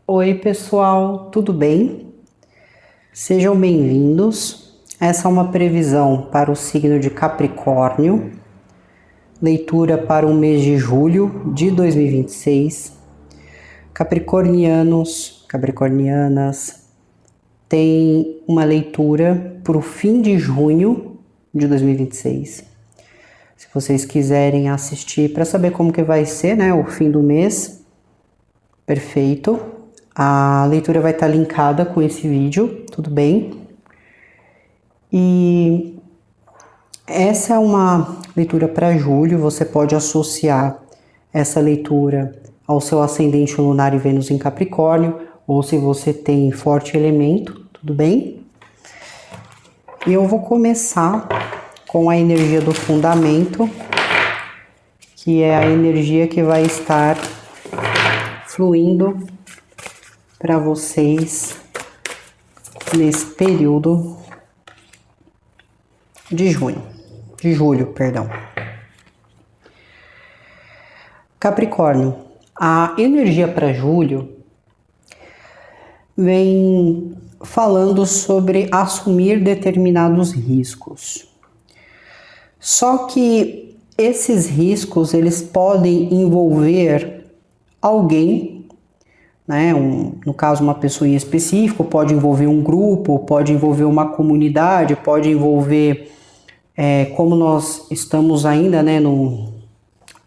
Oi, pessoal, tudo bem? Sejam bem-vindos. Essa é uma previsão para o signo de Capricórnio, leitura para o mês de julho de 2026. Capricornianos, capricornianas, tem uma leitura para o fim de junho de 2026. Se vocês quiserem assistir para saber como que vai ser, né, o fim do mês, perfeito. A leitura vai estar linkada com esse vídeo, tudo bem? E essa é uma leitura para julho, você pode associar essa leitura ao seu ascendente lunar e Vênus em Capricórnio, ou se você tem forte elemento, tudo bem? E eu vou começar com a energia do fundamento, que é a energia que vai estar fluindo para vocês nesse período de julho, perdão. Capricórnio, a energia para julho vem falando sobre assumir determinados riscos. Só que esses riscos, eles podem envolver alguém, né? No caso, uma pessoa em específico, pode envolver um grupo, pode envolver uma comunidade, pode envolver, como nós estamos ainda, né,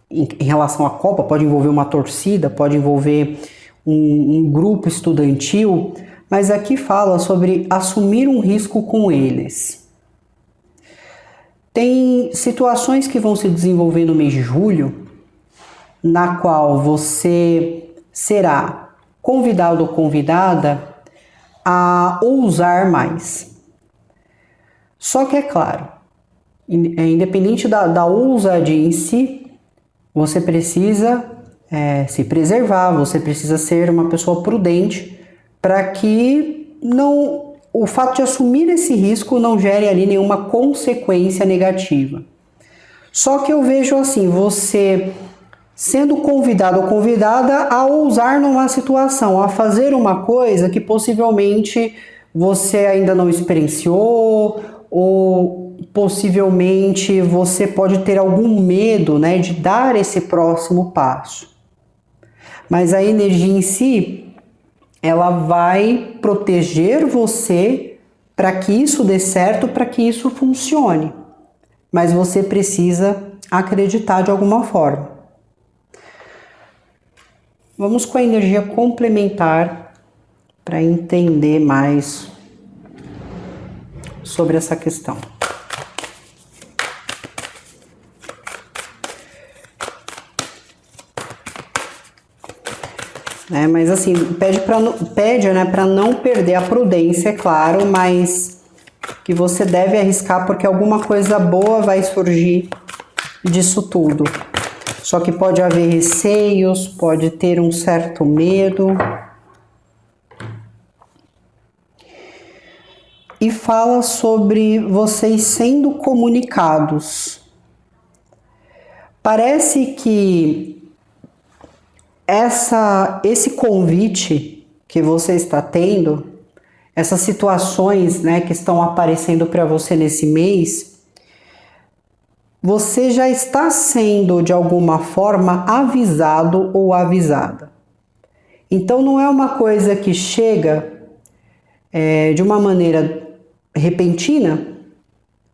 em relação à Copa, pode envolver uma torcida, pode envolver um grupo estudantil, mas aqui fala sobre assumir um risco com eles. Tem situações que vão se desenvolver no mês de julho, na qual você será convidado ou convidada a ousar mais. Só que é claro, independente da ousadia em si, você precisa se preservar, você precisa ser uma pessoa prudente para que o fato de assumir esse risco não gere ali nenhuma consequência negativa. Só que eu vejo assim, você sendo convidado ou convidada a ousar numa situação, a fazer uma coisa que possivelmente você ainda não experienciou, ou possivelmente você pode ter algum medo, né, de dar esse próximo passo. Mas a energia em si, ela vai proteger você para que isso dê certo, para que isso funcione. Mas você precisa acreditar de alguma forma. Vamos com a energia complementar para entender mais sobre essa questão. Mas assim, pede para não perder a prudência, é claro, mas que você deve arriscar porque alguma coisa boa vai surgir disso tudo. Só que pode haver receios, pode ter um certo medo. E fala sobre vocês sendo comunicados. Parece que esse convite que você está tendo, essas situações, né, que estão aparecendo para você nesse mês, você já está sendo de alguma forma avisado ou avisada. Então não é uma coisa que chega de uma maneira repentina,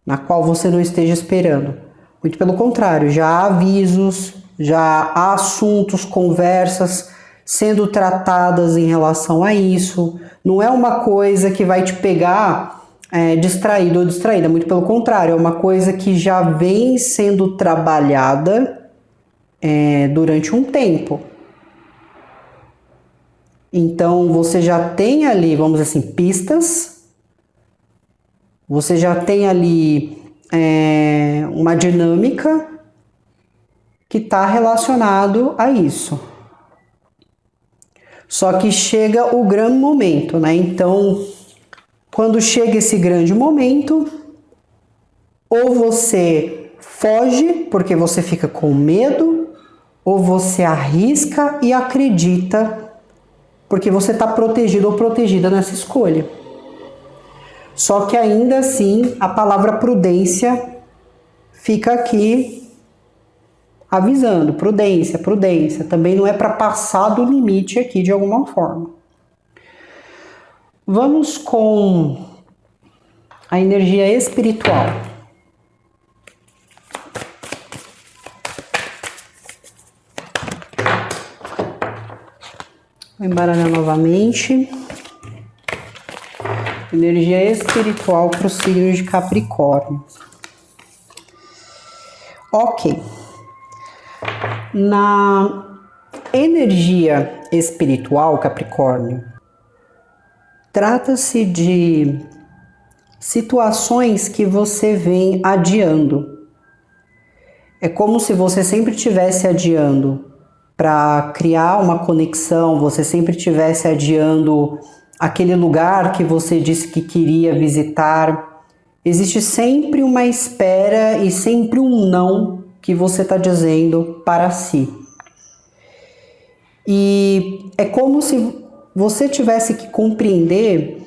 na qual você não esteja esperando. Muito pelo contrário, já há avisos, já há assuntos, conversas sendo tratadas em relação a isso. Não é uma coisa que vai te pegar distraído ou distraída, muito pelo contrário, é uma coisa que já vem sendo trabalhada durante um tempo. Então você já tem ali, vamos dizer assim, pistas, você já tem ali uma dinâmica que está relacionado a isso. Só que chega o grande momento, né? Então, quando chega esse grande momento, ou você foge porque você fica com medo, ou você arrisca e acredita porque você está protegido ou protegida nessa escolha. Só que ainda assim, a palavra prudência fica aqui avisando, prudência, prudência. Também não é para passar do limite aqui de alguma forma. Vamos com a energia espiritual. Vou embaralhar novamente. Energia espiritual para o signo de Capricórnio. Ok. Na energia espiritual, Capricórnio, trata-se de situações que você vem adiando. É como se você sempre estivesse adiando para criar uma conexão, você sempre estivesse adiando aquele lugar que você disse que queria visitar. Existe sempre uma espera e sempre um não que você está dizendo para si. E é como se você tivesse que compreender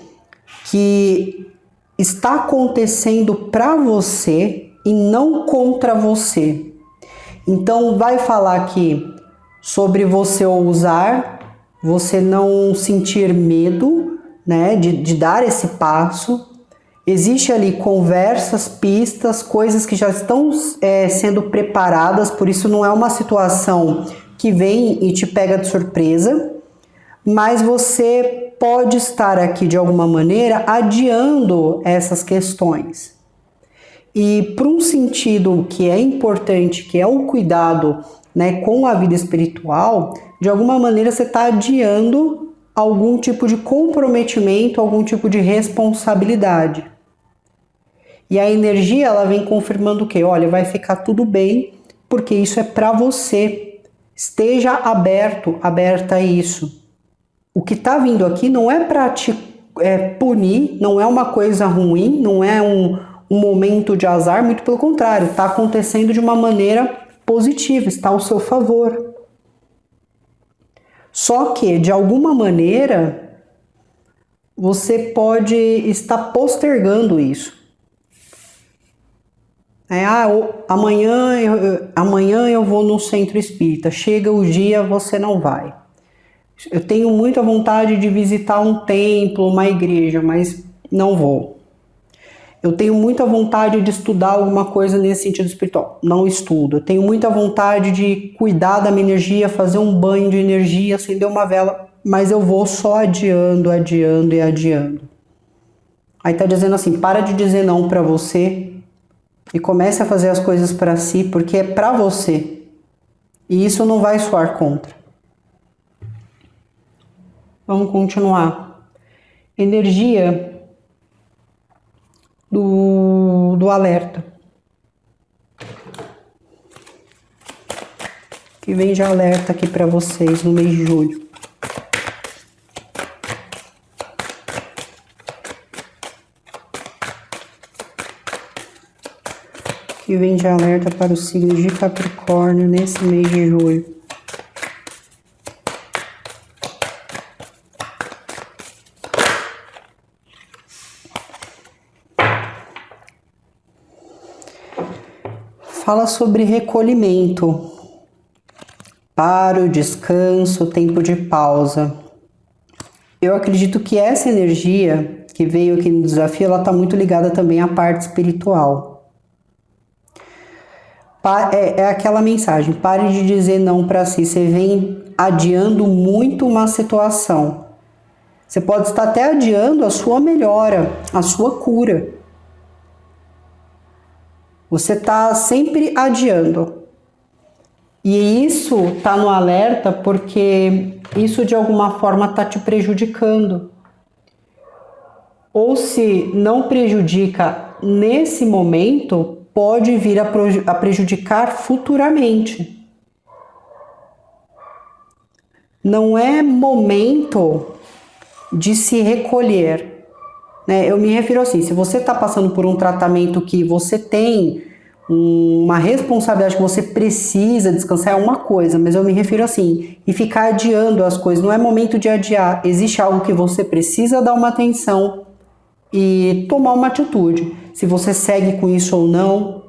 que está acontecendo para você e não contra você. Então vai falar aqui sobre você ousar, você não sentir medo, né, de dar esse passo. Existe ali conversas, pistas, coisas que já estão sendo preparadas, por isso não é uma situação que vem e te pega de surpresa, mas você pode estar aqui de alguma maneira adiando essas questões. E para um sentido que é importante, que é o cuidado, né, com a vida espiritual, de alguma maneira você está adiando algum tipo de comprometimento, algum tipo de responsabilidade. E a energia, ela vem confirmando o quê? Olha, vai ficar tudo bem, porque isso é para você. Esteja aberto, aberta a isso. O que está vindo aqui não é para te punir, não é uma coisa ruim, não é um momento de azar, muito pelo contrário, está acontecendo de uma maneira positiva, está ao seu favor. Só que, de alguma maneira, você pode estar postergando isso. Amanhã eu vou no centro espírita, chega o dia, você não vai. Eu tenho muita vontade de visitar um templo, uma igreja, mas não vou. Eu tenho muita vontade de estudar alguma coisa nesse sentido espiritual, não estudo. Eu tenho muita vontade de cuidar da minha energia, fazer um banho de energia, acender uma vela, mas eu vou só adiando, adiando e adiando. Aí tá dizendo assim, para de dizer não para você e comece a fazer as coisas para si, porque é para você. E isso não vai soar contra. Vamos continuar. Energia do alerta. Que vem de alerta aqui para vocês no mês de julho. Que vem de alerta para os signos de Capricórnio nesse mês de julho. Fala sobre recolhimento, paro, descanso, tempo de pausa. Eu acredito que essa energia que veio aqui no desafio, ela está muito ligada também à parte espiritual. É aquela mensagem, pare de dizer não para si. Você vem adiando muito uma situação. Você pode estar até adiando a sua melhora, a sua cura. Você está sempre adiando. E isso está no alerta porque isso de alguma forma está te prejudicando. Ou se não prejudica nesse momento, pode vir a prejudicar futuramente. Não é momento de se recolher. Eu me refiro assim, se você está passando por um tratamento que você tem uma responsabilidade que você precisa descansar é uma coisa, mas eu me refiro assim, e ficar adiando as coisas, não é momento de adiar, existe algo que você precisa dar uma atenção e tomar uma atitude, se você segue com isso ou não,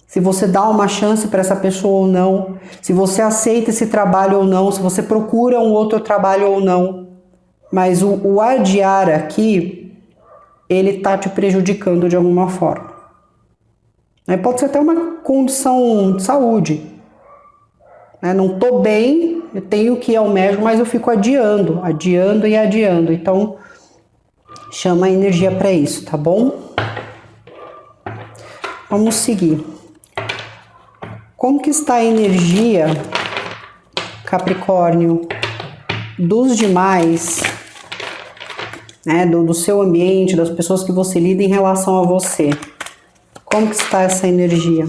se você dá uma chance para essa pessoa ou não, se você aceita esse trabalho ou não, se você procura um outro trabalho ou não, mas o adiar aqui, ele tá te prejudicando de alguma forma. Pode ser até uma condição de saúde. Não estou bem, eu tenho que ir ao médico, mas eu fico adiando. Então, chama a energia para isso, tá bom? Vamos seguir. Como que está a energia, Capricórnio, dos demais, do seu ambiente, das pessoas que você lida em relação a você? Como que está essa energia?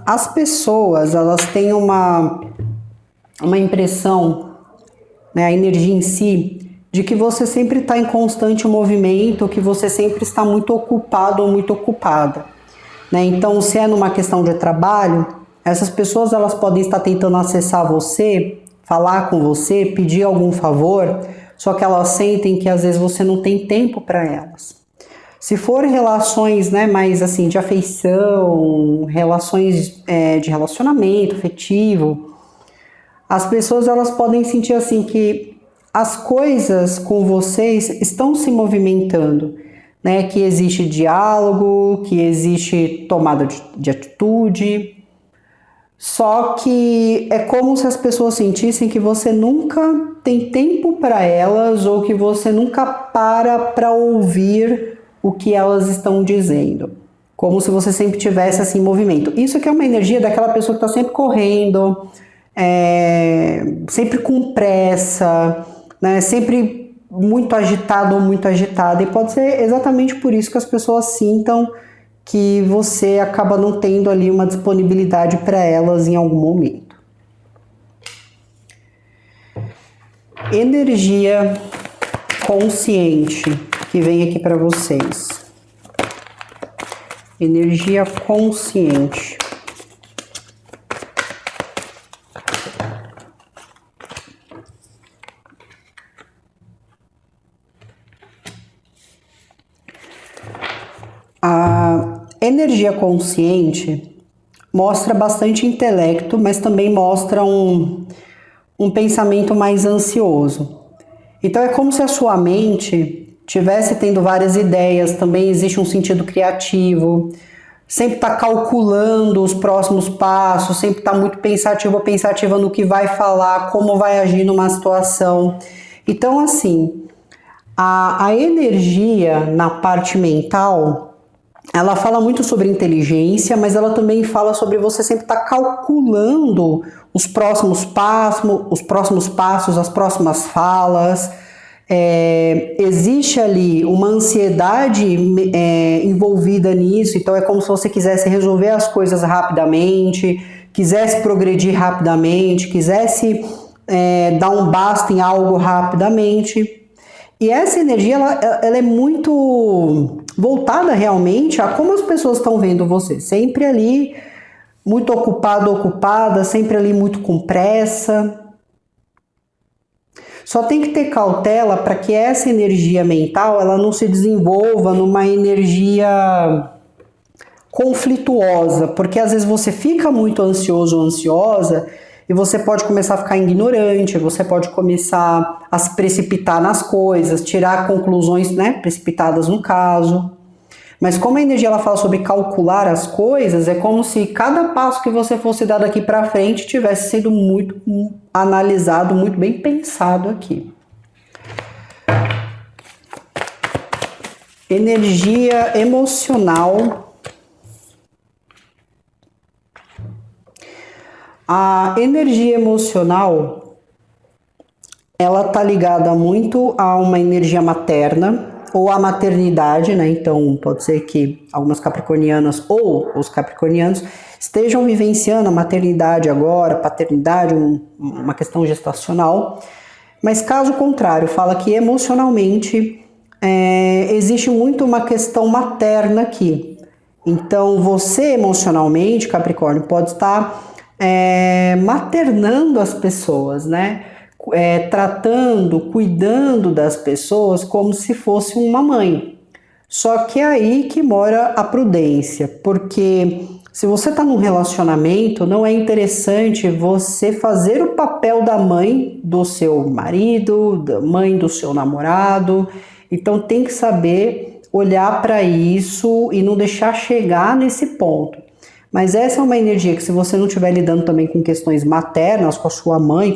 As pessoas, elas têm uma impressão, a energia em si, de que você sempre está em constante movimento, que você sempre está muito ocupado ou muito ocupada. Então, se é numa questão de trabalho, essas pessoas elas podem estar tentando acessar você, falar com você, pedir algum favor, só que elas sentem que às vezes você não tem tempo para elas. Se for relações mais assim de afeição, relações de relacionamento afetivo, as pessoas elas podem sentir assim que as coisas com vocês estão se movimentando, que existe diálogo, que existe tomada de atitude. Só que é como se as pessoas sentissem que você nunca tem tempo para elas ou que você nunca para ouvir o que elas estão dizendo. Como se você sempre tivesse assim em movimento. Isso aqui é uma energia daquela pessoa que está sempre correndo, sempre com pressa, sempre muito agitado ou muito agitada. E pode ser exatamente por isso que as pessoas sintam que você acaba não tendo ali uma disponibilidade para elas em algum momento. Energia consciente que vem aqui para vocês. Energia consciente. A energia consciente mostra bastante intelecto, mas também mostra um pensamento mais ansioso. Então é como se a sua mente tivesse tendo várias ideias, também existe um sentido criativo, sempre está calculando os próximos passos, sempre está muito pensativa no que vai falar, como vai agir numa situação. Então assim, a energia na parte mental, ela fala muito sobre inteligência, mas ela também fala sobre você sempre estar calculando os próximos passos, as próximas falas. Existe ali uma ansiedade envolvida nisso, então é como se você quisesse resolver as coisas rapidamente, quisesse progredir rapidamente, quisesse dar um basta em algo rapidamente. E essa energia, ela é muito voltada realmente a como as pessoas estão vendo você. Sempre ali, muito ocupada, sempre ali muito com pressa. Só tem que ter cautela para que essa energia mental, ela não se desenvolva numa energia conflituosa. Porque às vezes você fica muito ansioso ou ansiosa, e você pode começar a ficar ignorante, você pode começar a se precipitar nas coisas, tirar conclusões precipitadas no caso. Mas como a energia ela fala sobre calcular as coisas, é como se cada passo que você fosse dar daqui para frente tivesse sido muito analisado, muito bem pensado aqui. Energia emocional. A energia emocional, ela tá ligada muito a uma energia materna ou à maternidade, Então, pode ser que algumas capricornianas ou os capricornianos estejam vivenciando a maternidade agora, paternidade, uma questão gestacional. Mas caso contrário, fala que emocionalmente existe muito uma questão materna aqui. Então, você emocionalmente, Capricórnio, pode estar maternando as pessoas, né? Tratando, cuidando das pessoas como se fosse uma mãe. Só que é aí que mora a prudência, porque se você está num relacionamento, não é interessante você fazer o papel da mãe do seu marido, da mãe do seu namorado. Então tem que saber olhar para isso e não deixar chegar nesse ponto. Mas essa é uma energia que, se você não estiver lidando também com questões maternas, com a sua mãe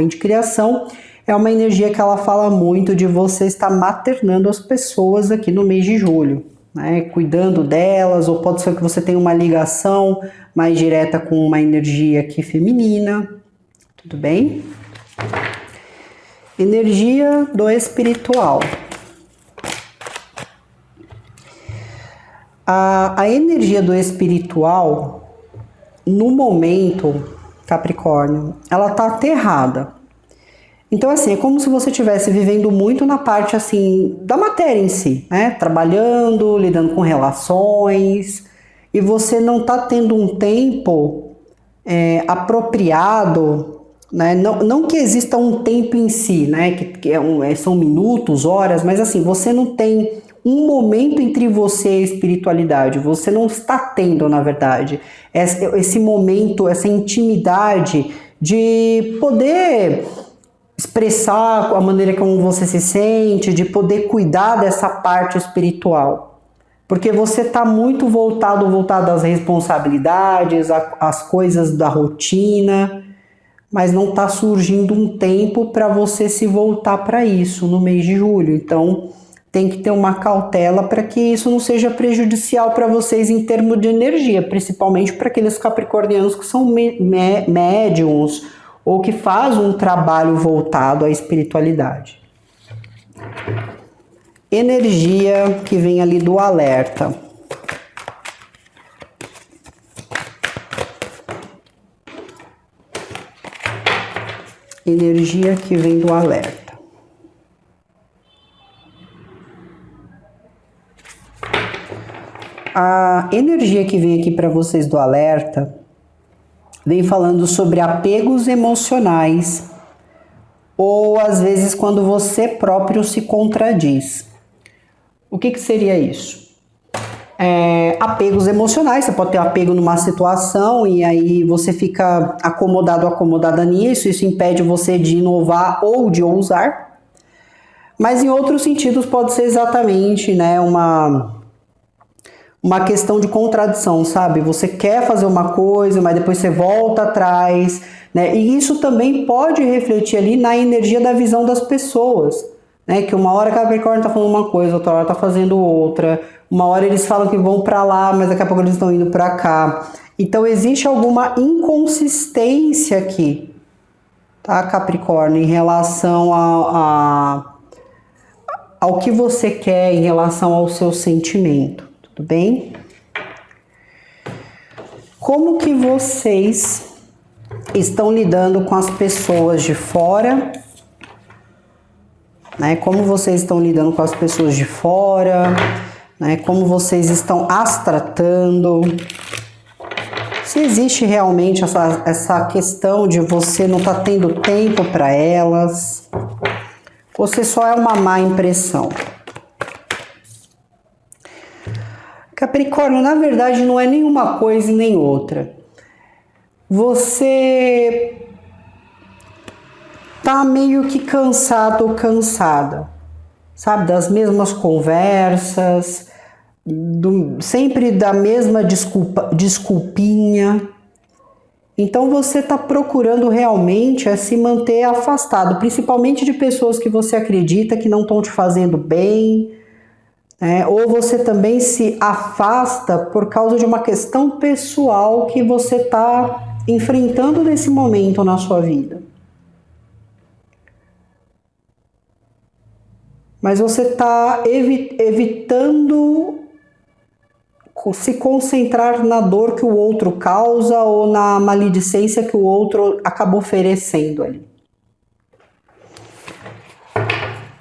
de criação, é uma energia que ela fala muito de você estar maternando as pessoas aqui no mês de julho, né? Cuidando delas, ou pode ser que você tenha uma ligação mais direta com uma energia aqui feminina, tudo bem? Energia do espiritual. A energia do espiritual, no momento, Capricórnio, ela tá aterrada. Então, assim, é como se você estivesse vivendo muito na parte, assim, da matéria em si, né? Trabalhando, lidando com relações, e você não tá tendo um tempo apropriado, né? Não que exista um tempo em si, né? São minutos, horas, mas assim, você não tem um momento entre você e a espiritualidade. Você não está tendo, na verdade, esse momento, essa intimidade de poder expressar a maneira como você se sente, de poder cuidar dessa parte espiritual. Porque você está muito voltado às responsabilidades, às coisas da rotina, mas não está surgindo um tempo para você se voltar para isso no mês de julho. Então, tem que ter uma cautela para que isso não seja prejudicial para vocês em termos de energia, principalmente para aqueles capricornianos que são médiums ou que fazem um trabalho voltado à espiritualidade. Energia que vem ali do alerta. Energia que vem do alerta. A energia que vem aqui para vocês do alerta vem falando sobre apegos emocionais, ou às vezes quando você próprio se contradiz. O que seria isso? Apegos emocionais. Você pode ter apego numa situação e aí você fica acomodada nisso, isso impede você de inovar ou de ousar. Mas em outros sentidos pode ser exatamente, né, uma questão de contradição, sabe? Você quer fazer uma coisa, mas depois você volta atrás, né? E isso também pode refletir ali na energia da visão das pessoas, né? Que uma hora Capricórnio tá falando uma coisa, outra hora tá fazendo outra. Uma hora eles falam que vão para lá, mas daqui a pouco eles estão indo para cá. Então existe alguma inconsistência aqui, tá, Capricórnio, em relação ao que você quer, em relação ao seu sentimento. Tudo bem? Como que vocês estão lidando com as pessoas de fora? Né? Como vocês estão lidando com as pessoas de fora? Né? Como vocês estão as tratando? Se existe realmente essa questão de você não estar tendo tempo para elas, ou se só é uma má impressão. Capricórnio, na verdade, não é nenhuma coisa e nem outra. Você tá meio que cansado ou cansada, sabe? Das mesmas conversas, sempre da mesma desculpinha. Então você tá procurando realmente se manter afastado, principalmente de pessoas que você acredita que não estão te fazendo bem. Ou você também se afasta por causa de uma questão pessoal que você está enfrentando nesse momento na sua vida. Mas você está evitando se concentrar na dor que o outro causa ou na maledicência que o outro acaba oferecendo ali.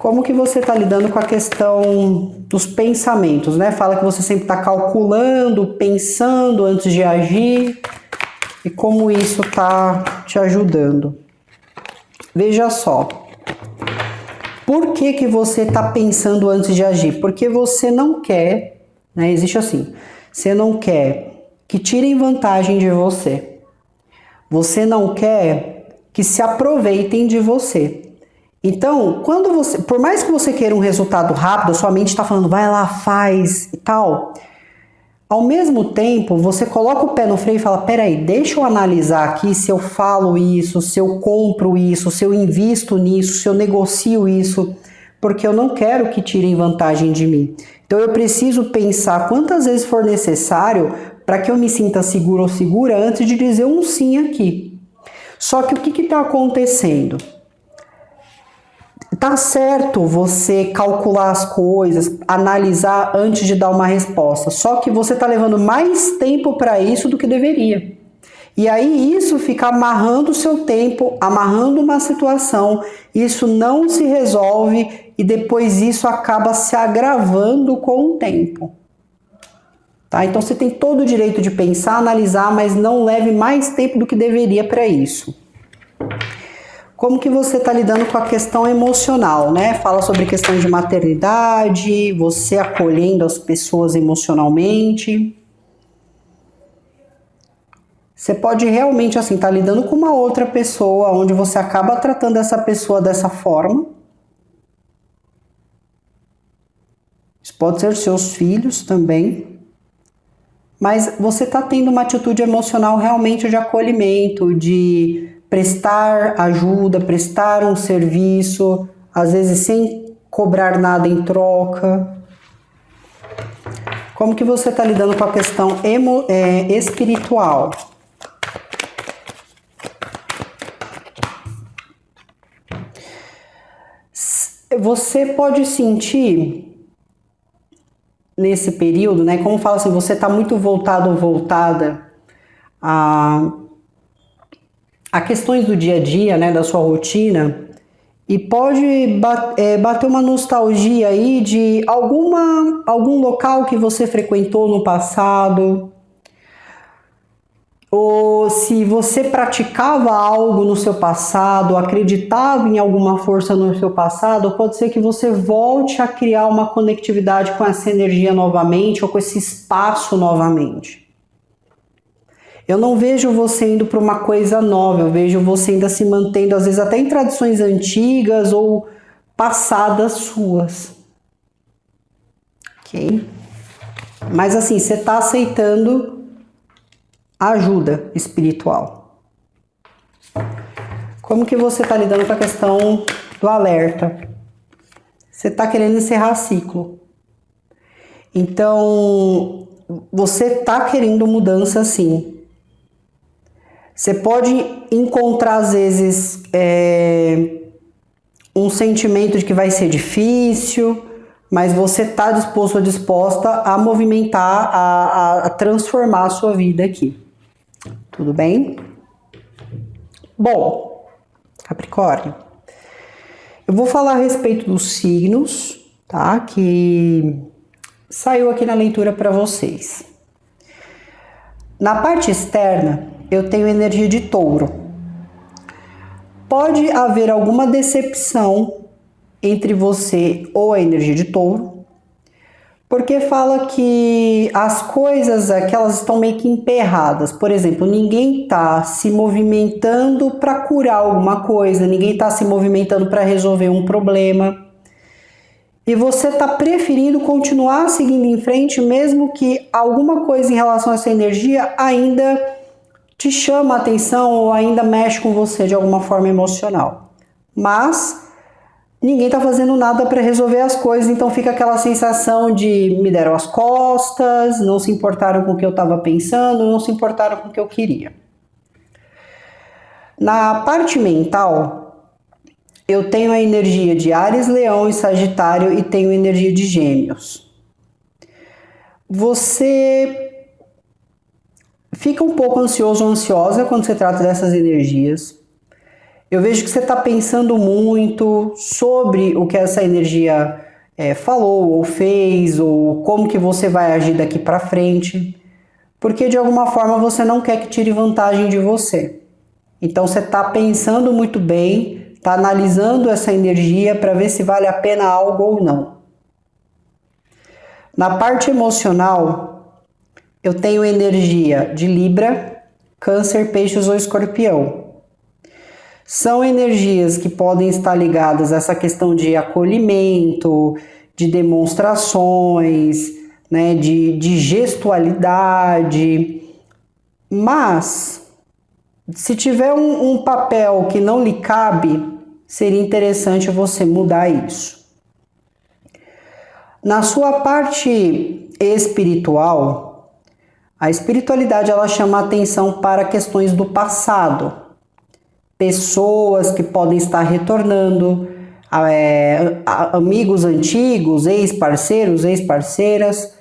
Como que você está lidando com a questão dos pensamentos, né? Fala que você sempre está calculando, pensando antes de agir e como isso está te ajudando. Veja só. Por que que você está pensando antes de agir? Porque você não quer, né? Existe assim, você não quer que tirem vantagem de você. Você não quer que se aproveitem de você. Então, quando você, por mais que você queira um resultado rápido, a sua mente está falando, vai lá, faz e tal. Ao mesmo tempo, você coloca o pé no freio e fala, peraí, deixa eu analisar aqui se eu falo isso, se eu compro isso, se eu invisto nisso, se eu negocio isso, porque eu não quero que tirem vantagem de mim. Então eu preciso pensar quantas vezes for necessário para que eu me sinta seguro ou segura antes de dizer um sim aqui. Só que o que está acontecendo? Tá certo você calcular as coisas, analisar antes de dar uma resposta, só que você tá levando mais tempo para isso do que deveria. E aí isso fica amarrando o seu tempo, amarrando uma situação, isso não se resolve e depois isso acaba se agravando com o tempo. Tá? Então você tem todo o direito de pensar, analisar, mas não leve mais tempo do que deveria para isso. Como que você está lidando com a questão emocional, né? Fala sobre questão de maternidade, você acolhendo as pessoas emocionalmente. Você pode realmente, assim, estar lidando com uma outra pessoa, onde você acaba tratando essa pessoa dessa forma. Isso pode ser seus filhos também. Mas você está tendo uma atitude emocional realmente de acolhimento, de prestar ajuda, prestar um serviço, às vezes sem cobrar nada em troca. Como que você está lidando com a questão espiritual? Você pode sentir nesse período, né? Como fala assim, você está muito voltado ou voltada a questões do dia a dia, né, da sua rotina, e pode bater uma nostalgia aí de algum local que você frequentou no passado, ou se você praticava algo no seu passado, acreditava em alguma força no seu passado, pode ser que você volte a criar uma conectividade com essa energia novamente, ou com esse espaço novamente. Eu não vejo você indo para uma coisa nova, eu vejo você ainda se mantendo, às vezes até em tradições antigas ou passadas suas. Ok? Mas assim, você está aceitando ajuda espiritual. Como que você está lidando com a questão do alerta? Você está querendo encerrar ciclo. Então, você está querendo mudança sim. Você pode encontrar, às vezes, um sentimento de que vai ser difícil, mas você está disposto ou disposta a movimentar, a transformar a sua vida aqui. Tudo bem? Bom, Capricórnio, eu vou falar a respeito dos signos, tá? Que saiu aqui na leitura para vocês. Na parte externa, eu tenho energia de touro. Pode haver alguma decepção entre você ou a energia de touro, porque fala que as coisas aqui, elas estão meio que emperradas. Por exemplo, ninguém está se movimentando para curar alguma coisa, ninguém está se movimentando para resolver um problema. E você está preferindo continuar seguindo em frente, mesmo que alguma coisa em relação a essa energia ainda te chama a atenção ou ainda mexe com você de alguma forma emocional. Mas ninguém está fazendo nada para resolver as coisas, então fica aquela sensação de me deram as costas, não se importaram com o que eu estava pensando, não se importaram com o que eu queria. Na parte mental, eu tenho a energia de Áries, Leão e Sagitário e tenho energia de Gêmeos. Você fica um pouco ansioso ou ansiosa quando se trata dessas energias. Eu vejo que você está pensando muito sobre o que essa energia falou ou fez, ou como que você vai agir daqui para frente, porque de alguma forma você não quer que tire vantagem de você. Então você está pensando muito bem, está analisando essa energia para ver se vale a pena algo ou não. Na parte emocional, eu tenho energia de Libra, Câncer, Peixes ou Escorpião. São energias que podem estar ligadas a essa questão de acolhimento, de demonstrações, né, de gestualidade. Mas, se tiver um papel que não lhe cabe, seria interessante você mudar isso. Na sua parte espiritual, a espiritualidade ela chama atenção para questões do passado. Pessoas que podem estar retornando, amigos antigos, ex-parceiros, ex-parceiras,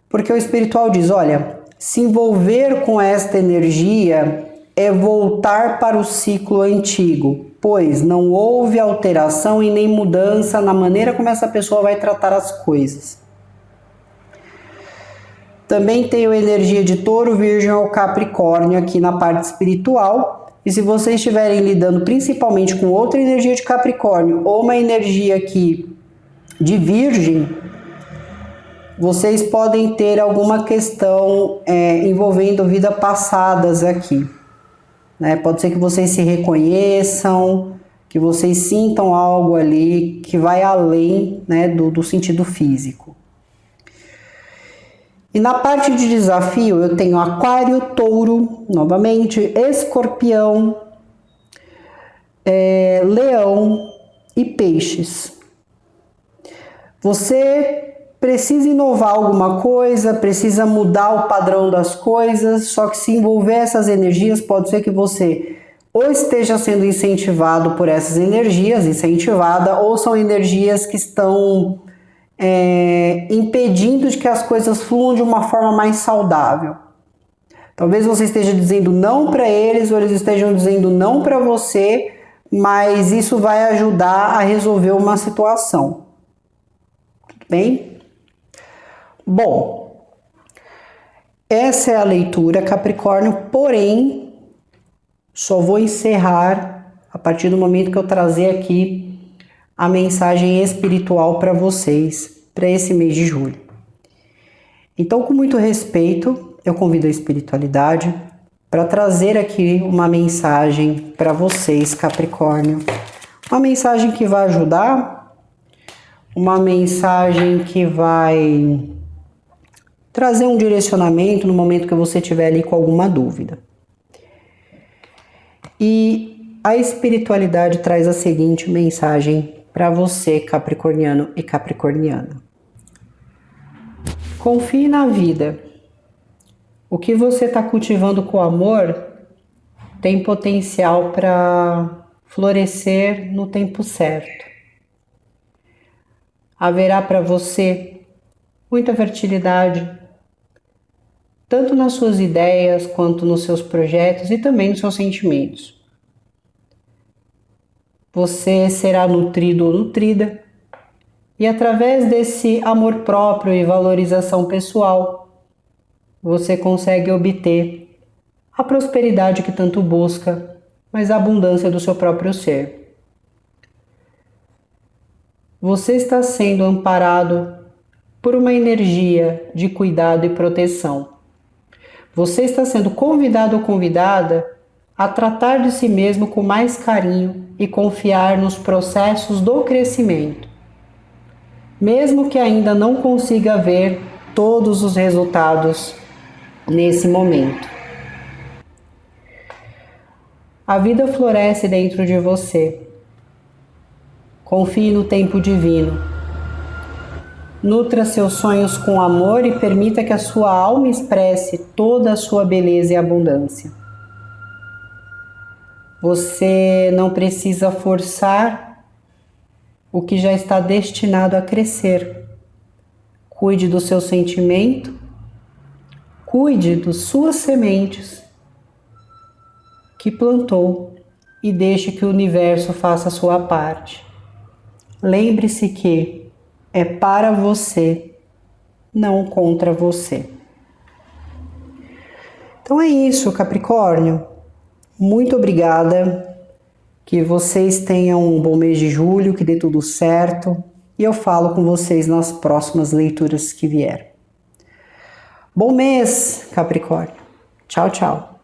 porque o espiritual diz, olha, se envolver com esta energia é voltar para o ciclo antigo, pois não houve alteração e nem mudança na maneira como essa pessoa vai tratar as coisas. Também tenho energia de Touro, Virgem ou Capricórnio aqui na parte espiritual. E se vocês estiverem lidando principalmente com outra energia de Capricórnio ou uma energia aqui de Virgem, vocês podem ter alguma questão envolvendo vidas passadas aqui. Né? Pode ser que vocês se reconheçam, que vocês sintam algo ali que vai além, né, do sentido físico. E na parte de desafio eu tenho Aquário, Touro, novamente, Escorpião, Leão e Peixes. Você precisa inovar alguma coisa, precisa mudar o padrão das coisas, só que se envolver essas energias, pode ser que você ou esteja sendo incentivado por essas energias, ou são energias que estão impedindo de que as coisas fluam de uma forma mais saudável. Talvez você esteja dizendo não para eles, ou eles estejam dizendo não para você, mas isso vai ajudar a resolver uma situação. Tudo bem? Bom, essa é a leitura, Capricórnio, porém, só vou encerrar a partir do momento que eu trazer aqui a mensagem espiritual para vocês, para esse mês de julho. Então, com muito respeito, eu convido a espiritualidade para trazer aqui uma mensagem para vocês, Capricórnio. Uma mensagem que vai ajudar, uma mensagem que vai trazer um direcionamento no momento que você estiver ali com alguma dúvida. E a espiritualidade traz a seguinte mensagem para você, capricorniano e capricorniana. Confie na vida. O que você está cultivando com amor tem potencial para florescer no tempo certo. Haverá para você muita fertilidade, tanto nas suas ideias quanto nos seus projetos e também nos seus sentimentos. Você será nutrido ou nutrida e através desse amor próprio e valorização pessoal, você consegue obter a prosperidade que tanto busca, mas a abundância do seu próprio ser. Você está sendo amparado por uma energia de cuidado e proteção. Você está sendo convidado ou convidada a tratar de si mesmo com mais carinho e confiar nos processos do crescimento, mesmo que ainda não consiga ver todos os resultados nesse momento. A vida floresce dentro de você. Confie no tempo divino. Nutra seus sonhos com amor e permita que a sua alma expresse toda a sua beleza e abundância. Você não precisa forçar o que já está destinado a crescer. Cuide do seu sentimento, cuide das suas sementes que plantou e deixe que o universo faça a sua parte. Lembre-se que é para você, não contra você. Então é isso, Capricórnio. Muito obrigada. Que vocês tenham um bom mês de julho, que dê tudo certo. E eu falo com vocês nas próximas leituras que vier. Bom mês, Capricórnio. Tchau, tchau.